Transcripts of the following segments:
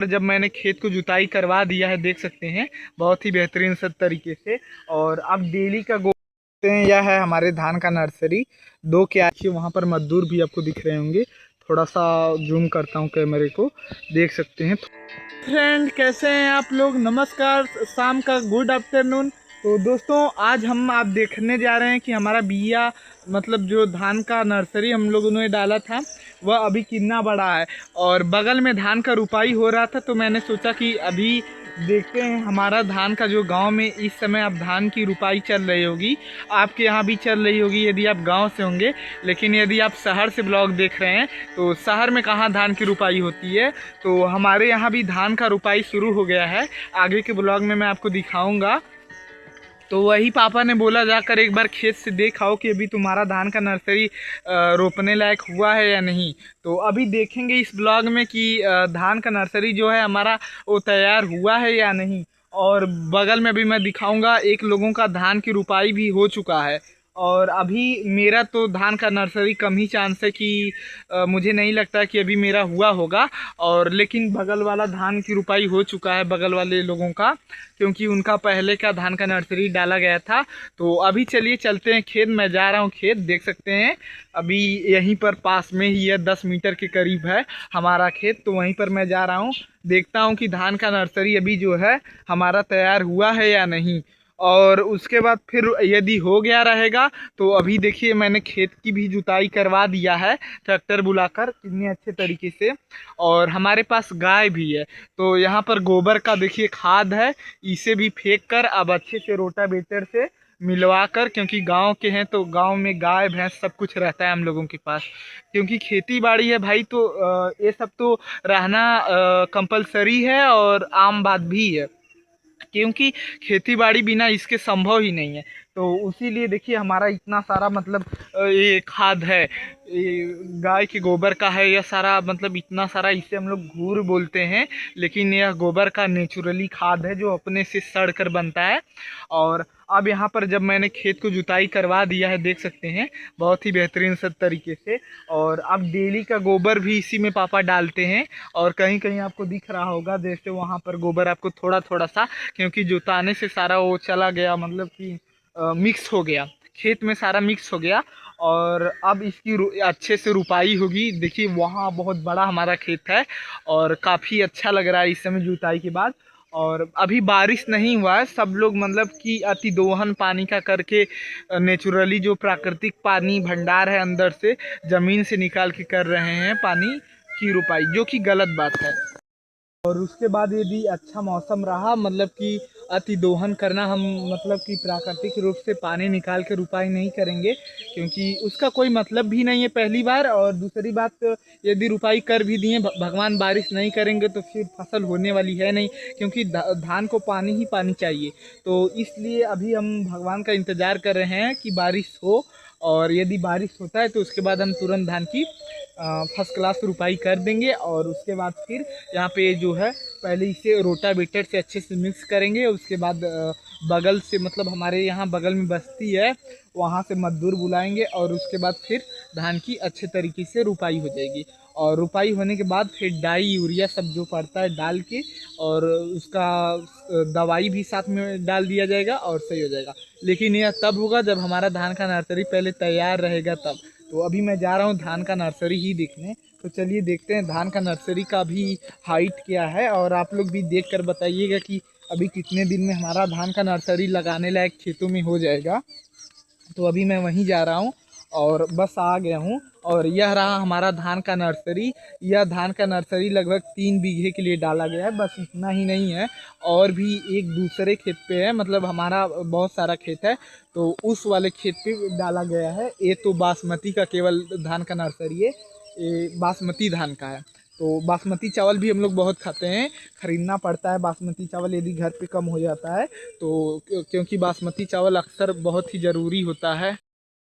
जब मैंने खेत को जुताई करवा दिया है, देख सकते हैं बहुत ही बेहतरीन सब तरीके से। और अब डेली का गोते हैं, यह है हमारे धान का नर्सरी। दो के आगे वहाँ पर मजदूर भी आपको दिख रहे होंगे। थोड़ा सा जूम करता हूँ कैमरे को, देख सकते हैं। फ्रेंड, कैसे हैं आप लोग? नमस्कार, शाम का गुड आफ्टरनून। तो दोस्तों, आज हम आप देखने जा रहे हैं कि हमारा बिया मतलब जो धान का नर्सरी हम लोगों ने डाला था वह अभी कितना बड़ा है। और बगल में धान का रुपाई हो रहा था, तो मैंने सोचा कि अभी देखते हैं हमारा धान का जो गांव में इस समय अब धान की रुपाई चल रही होगी, आपके यहाँ भी चल रही होगी यदि आप गांव से होंगे। लेकिन यदि आप शहर से ब्लॉग देख रहे हैं तो शहर में कहाँ धान की रुपाई होती है। तो हमारे यहाँ भी धान का रुपाई शुरू हो गया है, आगे के ब्लॉग में मैं आपको दिखाऊंगा। तो वही पापा ने बोला जाकर एक बार खेत से देख आओ कि अभी तुम्हारा धान का नर्सरी रोपने लायक हुआ है या नहीं। तो अभी देखेंगे इस ब्लॉग में कि धान का नर्सरी जो है हमारा वो तैयार हुआ है या नहीं। और बगल में भी मैं दिखाऊंगा, एक लोगों का धान की रुपाई भी हो चुका है। और अभी मेरा तो धान का नर्सरी कम ही चांस है कि मुझे नहीं लगता कि अभी मेरा हुआ होगा। और लेकिन बगल वाला धान की रुपाई हो चुका है, बगल वाले लोगों का, क्योंकि उनका पहले का धान का नर्सरी डाला गया था। तो अभी चलिए चलते हैं खेत। मैं जा रहा हूँ खेत, देख सकते हैं अभी यहीं पर पास में ही है, 10 मीटर के करीब है हमारा खेत। तो वहीं पर मैं जा रहा हूँ, देखता हूँ कि धान का नर्सरी अभी जो है हमारा तैयार हुआ है या नहीं। और उसके बाद फिर यदि हो गया रहेगा तो अभी देखिए मैंने खेत की भी जुताई करवा दिया है ट्रैक्टर बुलाकर, कितने अच्छे तरीके से। और हमारे पास गाय भी है, तो यहाँ पर गोबर का देखिए खाद है, इसे भी फेंक कर अब अच्छे से रोटावेटर से मिलवा कर, क्योंकि गांव के हैं तो गांव में गाय भैंस सब कुछ रहता है हम लोगों के पास, क्योंकि खेती बाड़ी है भाई। तो ये सब तो रहना कंपलसरी है और आम बात भी है, क्योंकि खेती बाड़ी बिना इसके संभव ही नहीं है। तो उसीलिए देखिए हमारा इतना सारा मतलब ये खाद है, ये गाय के गोबर का है यह सारा, मतलब इतना सारा, इसे हम लोग घूर बोलते हैं, लेकिन यह गोबर का नेचुरली खाद है जो अपने से सड़ कर बनता है। और अब यहाँ पर जब मैंने खेत को जुताई करवा दिया है, देख सकते हैं बहुत ही बेहतरीन सब तरीके से। और अब डेली का गोबर भी इसी में पापा डालते हैं। और कहीं कहीं आपको दिख रहा होगा जैसे वहाँ पर गोबर आपको थोड़ा थोड़ा सा, क्योंकि जुताने से सारा वो चला गया, मतलब कि मिक्स हो गया खेत में, सारा मिक्स हो गया। और अब इसकी अच्छे से रुपाई होगी। देखिए वहाँ बहुत बड़ा हमारा खेत है और काफ़ी अच्छा लग रहा है इस समय जुताई के बाद। और अभी बारिश नहीं हुआ है, सब लोग मतलब कि अति दोहन पानी का करके नेचुरली जो प्राकृतिक पानी भंडार है अंदर से ज़मीन से निकाल के कर रहे हैं पानी की रुपाई, जो कि गलत बात है। और उसके बाद यदि अच्छा मौसम रहा, मतलब कि अति दोहन करना, हम मतलब कि प्राकृतिक रूप से पानी निकाल के रुपाई नहीं करेंगे, क्योंकि उसका कोई मतलब भी नहीं है पहली बार। और दूसरी बात, यदि रुपाई कर भी दिए, भगवान बारिश नहीं करेंगे तो फिर फसल होने वाली है नहीं, क्योंकि धान को पानी ही पानी चाहिए। तो इसलिए अभी हम भगवान का इंतज़ार कर रहे हैं कि बारिश हो। और यदि बारिश होता है तो उसके बाद हम तुरंत धान की फर्स्ट क्लास रुपाई कर देंगे। और उसके बाद फिर यहाँ पे जो है पहले इसे रोटावेटर से अच्छे से मिक्स करेंगे। उसके बाद बगल से, मतलब हमारे यहाँ बगल में बस्ती है, वहाँ से मजदूर बुलाएंगे और उसके बाद फिर धान की अच्छे तरीके से रुपाई हो जाएगी। और रुपाई होने के बाद फिर डाई यूरिया सब जो पड़ता है डाल के, और उसका दवाई भी साथ में डाल दिया जाएगा और सही हो जाएगा। लेकिन यह तब होगा जब हमारा धान का नर्सरी पहले तैयार रहेगा तब। तो अभी मैं जा रहा हूँ धान का नर्सरी ही देखने। तो चलिए देखते हैं धान का नर्सरी का भी हाइट क्या है, और आप लोग भी देख कर बताइएगा कि अभी कितने दिन में हमारा धान का नर्सरी लगाने लायक खेतों में हो जाएगा। तो अभी मैं वहीं जा रहा हूँ और बस आ गया हूँ। और यह रहा हमारा धान का नर्सरी। यह धान का नर्सरी लगभग 3 बीघे के लिए डाला गया है, बस इतना ही नहीं है, और भी एक दूसरे खेत पे है, मतलब हमारा बहुत सारा खेत है तो उस वाले खेत पे डाला गया है। ये तो बासमती का केवल धान का नर्सरी है, ये बासमती धान का है। तो बासमती चावल भी हम लोग बहुत खाते हैं, ख़रीदना पड़ता है बासमती चावल यदि घर पे कम हो जाता है तो, क्योंकि बासमती चावल अक्सर बहुत ही ज़रूरी होता है।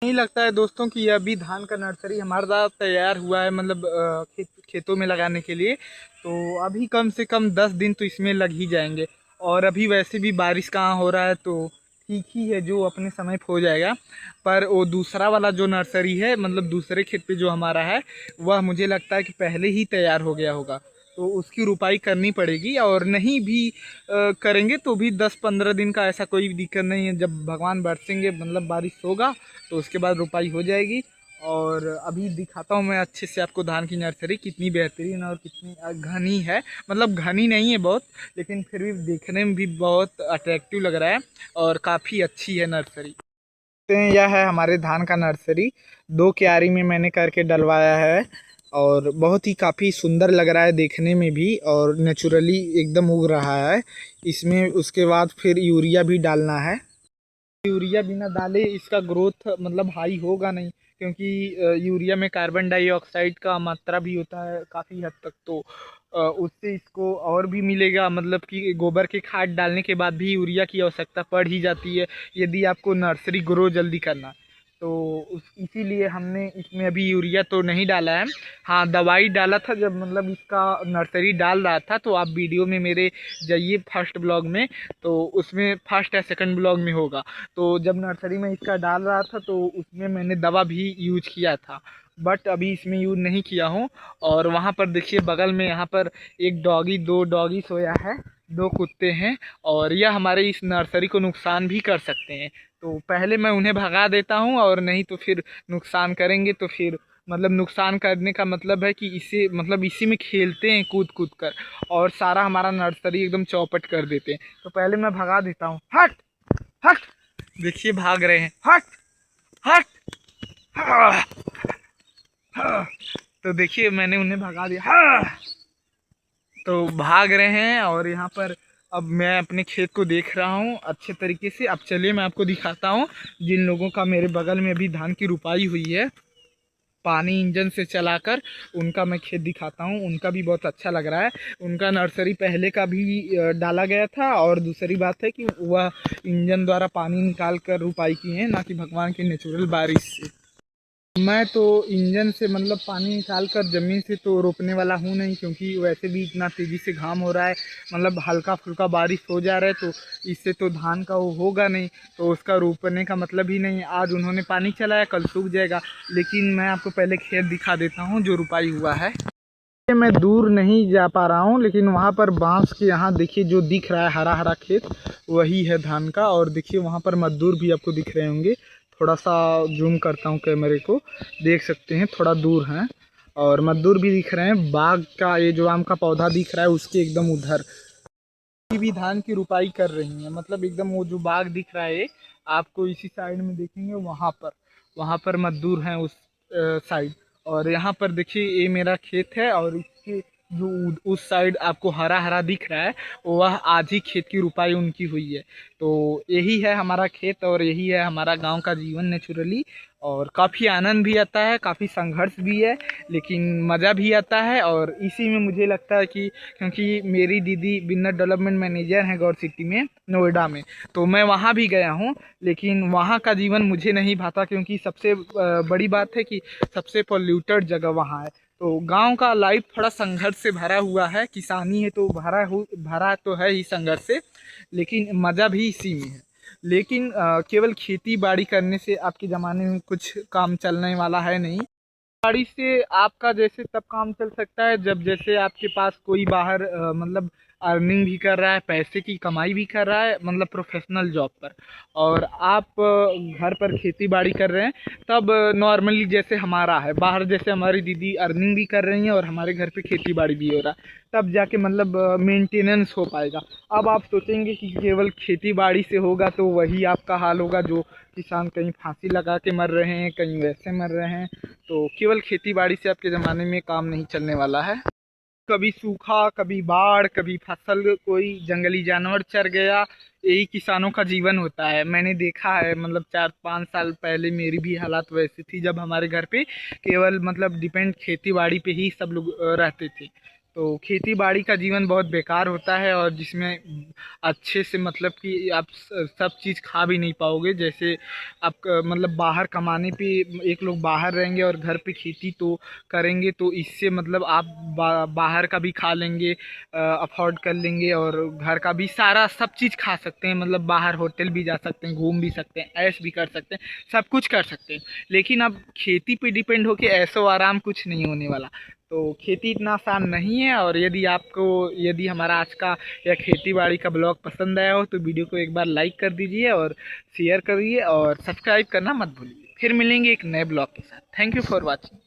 नहीं लगता है दोस्तों कि अभी धान का नर्सरी हमारा तैयार हुआ है, मतलब खेतों में लगाने के लिए। तो अभी कम से कम 10 दिन तो इसमें लग ही जाएंगे। और अभी वैसे भी बारिश कहाँ हो रहा है, तो ठीक ही है, जो अपने समय पे हो जाएगा। पर वो दूसरा वाला जो नर्सरी है, मतलब दूसरे खेत पे जो हमारा है, वह मुझे लगता है कि पहले ही तैयार हो गया होगा। तो उसकी रुपाई करनी पड़ेगी। और नहीं भी करेंगे तो भी 10-15 दिन का ऐसा कोई दिक्कत नहीं है। जब भगवान बरसेंगे मतलब बारिश होगा तो उसके बाद रुपाई हो जाएगी। और अभी दिखाता हूँ मैं अच्छे से आपको धान की नर्सरी कितनी बेहतरीन और कितनी घनी है। मतलब घनी नहीं है बहुत, लेकिन फिर भी देखने में भी बहुत अट्रैक्टिव लग रहा है और काफ़ी अच्छी है नर्सरी। यह है हमारे धान का नर्सरी, 2 क्यारी में मैंने करके डलवाया है और बहुत ही काफ़ी सुंदर लग रहा है देखने में भी और नेचुरली एकदम उग रहा है। इसमें उसके बाद फिर यूरिया भी डालना है। यूरिया बिना डाले इसका ग्रोथ मतलब हाई होगा नहीं, क्योंकि यूरिया में कार्बन डाइऑक्साइड का मात्रा भी होता है काफ़ी हद तक। तो उससे इसको और भी मिलेगा, मतलब कि गोबर के खाद डालने के बाद भी यूरिया की आवश्यकता पड़ ही जाती है यदि आपको नर्सरी ग्रो जल्दी करना है। तो इसीलिए हमने इसमें अभी यूरिया तो नहीं डाला है। हाँ, दवाई डाला था जब मतलब इसका नर्सरी डाल रहा था, तो आप वीडियो में मेरे जाइए फर्स्ट ब्लॉग में, तो उसमें फर्स्ट या सेकंड ब्लॉग में होगा। तो जब नर्सरी में इसका डाल रहा था तो उसमें मैंने दवा भी यूज किया था, बट अभी इसमें यूज नहीं किया हूँ। और वहाँ पर देखिए बगल में यहाँ पर एक डॉगी, 2 डॉगी सोया है, 2 कुत्ते हैं और यह हमारे इस नर्सरी को नुकसान भी कर सकते हैं। तो पहले मैं उन्हें भगा देता हूँ और नहीं तो फिर नुकसान करेंगे तो फिर मतलब नुकसान करने का मतलब है कि इसे मतलब इसी में खेलते हैं कूद कूद कर और सारा हमारा नर्सरी एकदम चौपट कर देते हैं। तो पहले मैं भगा देता हूँ। हट हट, देखिए भाग रहे हैं। हट हट। हाँ, हाँ। तो देखिए मैंने उन्हें भगा दिया। हाँ, तो भाग रहे हैं और यहाँ पर अब मैं अपने खेत को देख रहा हूँ अच्छे तरीके से। अब चलिए मैं आपको दिखाता हूँ जिन लोगों का मेरे बगल में अभी धान की रुपाई हुई है पानी इंजन से चलाकर, उनका मैं खेत दिखाता हूँ। उनका भी बहुत अच्छा लग रहा है। उनका नर्सरी पहले का भी डाला गया था और दूसरी बात है कि वह इंजन द्वारा पानी निकाल कर रुपाई की है, ना कि भगवान की नेचुरल बारिश से। मैं तो इंजन से मतलब पानी निकाल कर ज़मीन से तो रोपने वाला हूँ नहीं, क्योंकि वैसे भी इतना तेज़ी से घाम हो रहा है, मतलब हल्का फुल्का बारिश हो जा रहा है तो इससे तो धान का वो होगा नहीं, तो उसका रोपने का मतलब ही नहीं है। आज उन्होंने पानी चलाया, कल सूख जाएगा। लेकिन मैं आपको पहले खेत दिखा देता हूँ जो रुपाई हुआ है। मैं दूर नहीं जा पा रहा हूँ, लेकिन वहाँ पर बांस के यहाँ देखिए जो दिख रहा है हरा हरा खेत, वही है धान का। और देखिए वहाँ पर मजदूर भी आपको दिख रहे होंगे। थोड़ा सा जूम करता हूँ कैमरे को, देख सकते हैं थोड़ा दूर हैं और मजदूर भी दिख रहे हैं। बाग का ये जो आम का पौधा दिख रहा है उसके एकदम उधर भी धान की रुपाई कर रही है। मतलब एकदम वो जो बाग दिख रहा है आपको इसी साइड में देखेंगे, वहाँ पर मजदूर हैं उस साइड। और यहाँ पर देखिए ये मेरा खेत है और इसके जो उस साइड आपको हरा हरा दिख रहा है वह आज ही खेत की रुपाई उनकी हुई है। तो यही है हमारा खेत और यही है हमारा गांव का जीवन नेचुरली। और काफ़ी आनंद भी आता है, काफ़ी संघर्ष भी है, लेकिन मज़ा भी आता है। और इसी में मुझे लगता है कि क्योंकि मेरी दीदी बिजनेस डेवलपमेंट मैनेजर हैं गौर सिटी में, नोएडा में, तो मैं वहाँ भी गया हूँ, लेकिन वहाँ का जीवन मुझे नहीं भाता, क्योंकि सबसे बड़ी बात है कि सबसे पोल्यूटेड जगह वहाँ है। तो गांव का लाइफ थोड़ा संघर्ष से भरा हुआ है, किसानी है तो भरा तो है ही संघर्ष से, लेकिन मज़ा भी इसी में है। लेकिन केवल खेती बाड़ी करने से आपके ज़माने में कुछ काम चलने वाला है नहीं। गाड़ी से आपका जैसे तब काम चल सकता है जब जैसे आपके पास कोई बाहर मतलब अर्निंग भी कर रहा है, पैसे की कमाई भी कर रहा है, मतलब प्रोफेशनल जॉब पर, और आप घर पर खेती बाड़ी कर रहे हैं, तब नॉर्मली जैसे हमारा है बाहर, जैसे हमारी दीदी अर्निंग भी कर रही हैं और हमारे घर पे खेती बाड़ी भी हो रहा है, तब जाके मतलब मेंटेनेंस हो पाएगा। अब आप सोचेंगे कि केवल खेती बाड़ी से होगा तो वही आपका हाल होगा, जो किसान कहीं फांसी लगा के मर रहे हैं, कहीं वैसे मर रहे हैं। तो केवल खेती बाड़ी से आपके ज़माने में काम नहीं चलने वाला है। कभी सूखा, कभी बाढ़, कभी फसल, कोई जंगली जानवर चर गया, यही किसानों का जीवन होता है। मैंने देखा है, मतलब 4-5 साल पहले मेरी भी हालात वैसी थी जब हमारे घर पे केवल मतलब डिपेंड खेती बाड़ी पे ही सब लोग रहते थे। तो खेती बाड़ी का जीवन बहुत बेकार होता है और जिसमें अच्छे से मतलब कि आप सब चीज़ खा भी नहीं पाओगे। जैसे आप मतलब बाहर कमाने पे एक लोग बाहर रहेंगे और घर पे खेती तो करेंगे, तो इससे मतलब आप बाहर का भी खा लेंगे, अफोर्ड कर लेंगे, और घर का भी सारा सब चीज़ खा सकते हैं। मतलब बाहर होटल भी जा सकते हैं, घूम भी सकते हैं, ऐश भी कर सकते हैं, सब कुछ कर सकते हैं। लेकिन अब खेती पे डिपेंड होके ऐशो आराम कुछ नहीं होने वाला। तो खेती इतना आसान नहीं है। और यदि हमारा आज का या खेती बाड़ी का ब्लॉग पसंद आया हो तो वीडियो को एक बार लाइक कर दीजिए और शेयर करिए और सब्सक्राइब करना मत भूलिए। फिर मिलेंगे एक नए ब्लॉग के साथ। Thank you for watching.